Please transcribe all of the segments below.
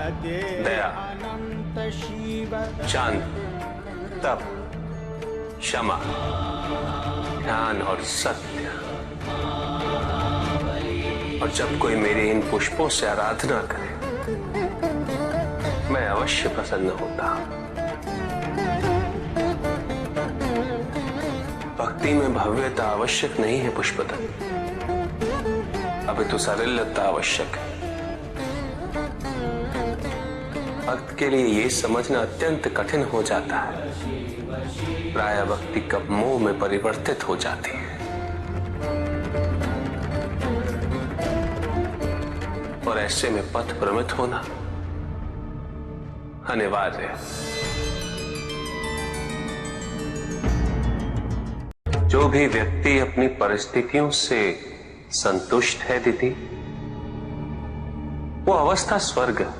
दया, शांत, तप, क्षमा, ध्यान और सत्य। और जब कोई मेरे इन पुष्पों से आराधना करे, मैं अवश्य प्रसन्न होता हूं। भक्ति में भव्यता आवश्यक नहीं है पुष्पदल, अभी तो सारल्यता आवश्यक है। भक्त के लिए ये समझना अत्यंत कठिन हो जाता है, प्राय भक्ति कब मोह में परिवर्तित हो जाती है। और ऐसे में पथ भ्रमित होना अनिवार्य है। जो भी व्यक्ति अपनी परिस्थितियों से संतुष्ट है दीदी, वो अवस्था स्वर्ग है।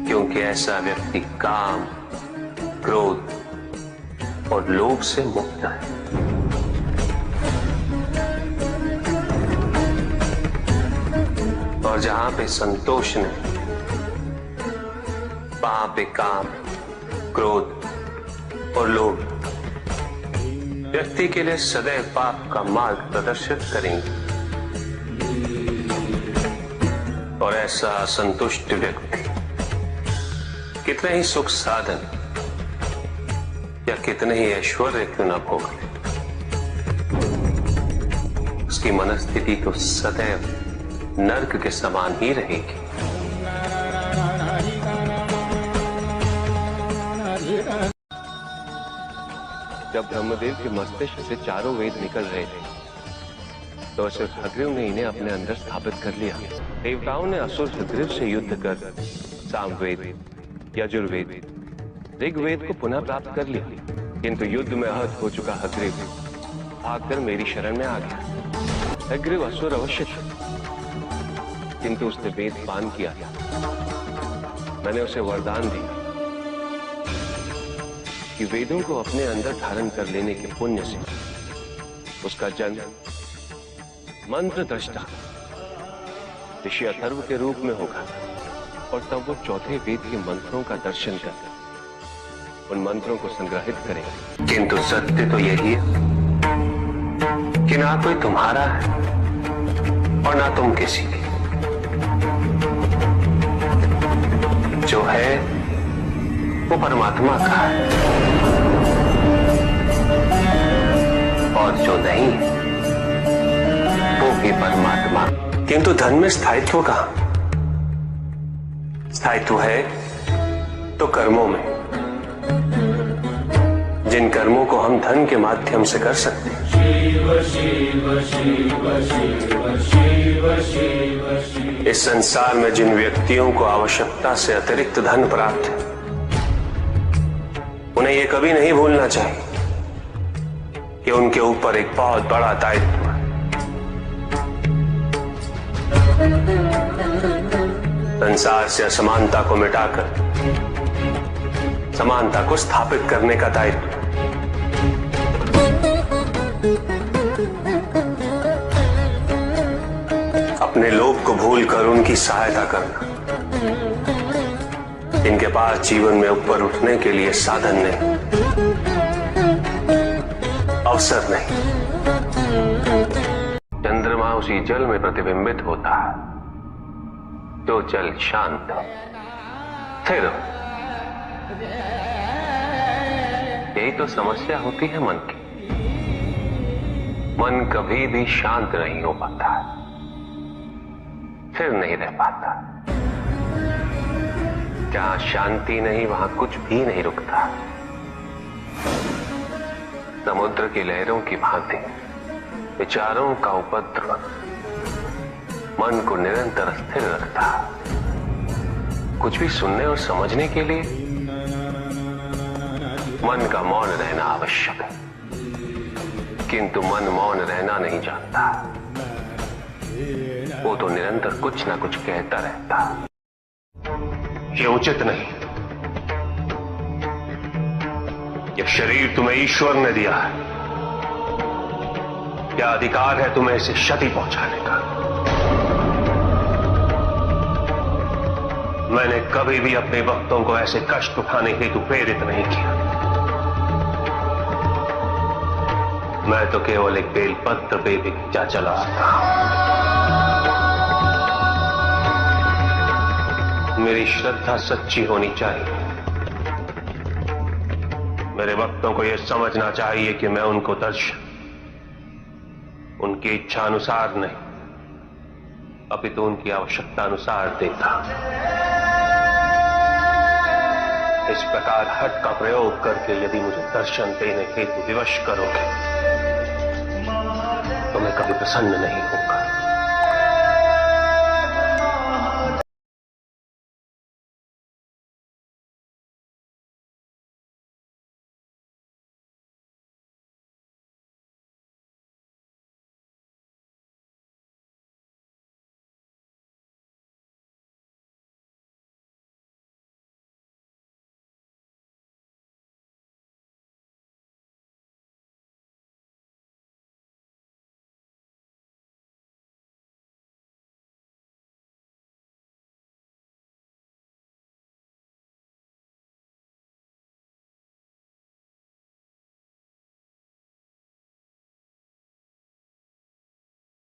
क्योंकि ऐसा व्यक्ति काम, क्रोध और लोभ से मुक्त है। और जहां पे संतोष नहीं, वहां पे काम, क्रोध और लोभ व्यक्ति के लिए सदैव पाप का मार्ग प्रदर्शित करेंगे। और ऐसा असंतुष्ट व्यक्ति कितने ही सुख साधन या कितने ही ऐश्वर्य क्यों न भोग ले, उसकी मनस्थिति तो सदैव नर्क के समान ही रहेगी। जब ब्रह्मदेव के मस्तिष्क से चारों वेद निकल रहे थे, तो असुर हग्रीव ने इन्हें अपने अंदर स्थापित कर लिया। देवताओं ने असुर हग्रीव से युद्ध कर सामवेद, यजुर्वेद, ऋग्वेद को पुनः प्राप्त कर लिया। किंतु युद्ध में आहत हो चुका हग्रीव भागकर मेरी शरण में आ गया। हग्रीव असुर अवश्य था, किंतु उसने वेद पान किया था। मैंने उसे वरदान दिया कि वेदों को अपने अंदर धारण कर लेने के पुण्य से उसका जन्म मंत्र दृष्टा ऋषि अथर्व के रूप में होगा। और तब वो चौथे वेद के मंत्रों का दर्शन कर उन मंत्रों को संग्रहित करेगा। किंतु सत्य तो यही है कि ना कोई तुम्हारा है और ना तुम किसी की। जो है वो परमात्मा का है, और जो नहीं वो भी परमात्मा। किंतु धन में स्थायित्व कहां? स्थायित्व है तो कर्मों में, जिन कर्मों को हम धन के माध्यम से कर सकते हैं। इस संसार में जिन व्यक्तियों को आवश्यकता से अतिरिक्त धन प्राप्त है, उन्हें यह कभी नहीं भूलना चाहिए कि उनके ऊपर एक बहुत बड़ा दायित्व है। संसार से असमानता को मिटाकर समानता को स्थापित करने का दायित्व। अपने लोभ को भूलकर उनकी सहायता करना, इनके पास जीवन में ऊपर उठने के लिए साधन नहीं, अवसर नहीं। चंद्रमा उसी जल में प्रतिबिंबित होता है जो जल शांत है, स्थिर हो। यही तो समस्या होती है मन की। मन कभी भी शांत नहीं हो पाता, स्थिर नहीं रह पाता। जहां शांति नहीं वहां कुछ भी नहीं रुकता। समुद्र की लहरों की भांति विचारों का उपद्रव मन को निरंतर स्थिर रखता। कुछ भी सुनने और समझने के लिए मन का मौन रहना आवश्यक है, किंतु मन मौन रहना नहीं जानता। वो तो निरंतर कुछ ना कुछ कहता रहता। ये उचित नहीं। यह शरीर तुम्हें ईश्वर ने दिया है, क्या अधिकार है तुम्हें इसे क्षति पहुंचाने का? मैंने कभी भी अपने भक्तों को ऐसे कष्ट उठाने हेतु प्रेरित नहीं किया। मैं तो केवल एक बेलपत्र पे भिक्षा चला था। मेरी श्रद्धा सच्ची होनी चाहिए। मेरे भक्तों को यह समझना चाहिए कि मैं उनको दर्शन उनकी इच्छा अनुसार नहीं, अपितु उनकी आवश्यकता अनुसार देता। इस प्रकार हठ का प्रयोग करके यदि मुझे दर्शन देने हेतु विवश करोगे तो मैं कभी प्रसन्न नहीं होऊंगा।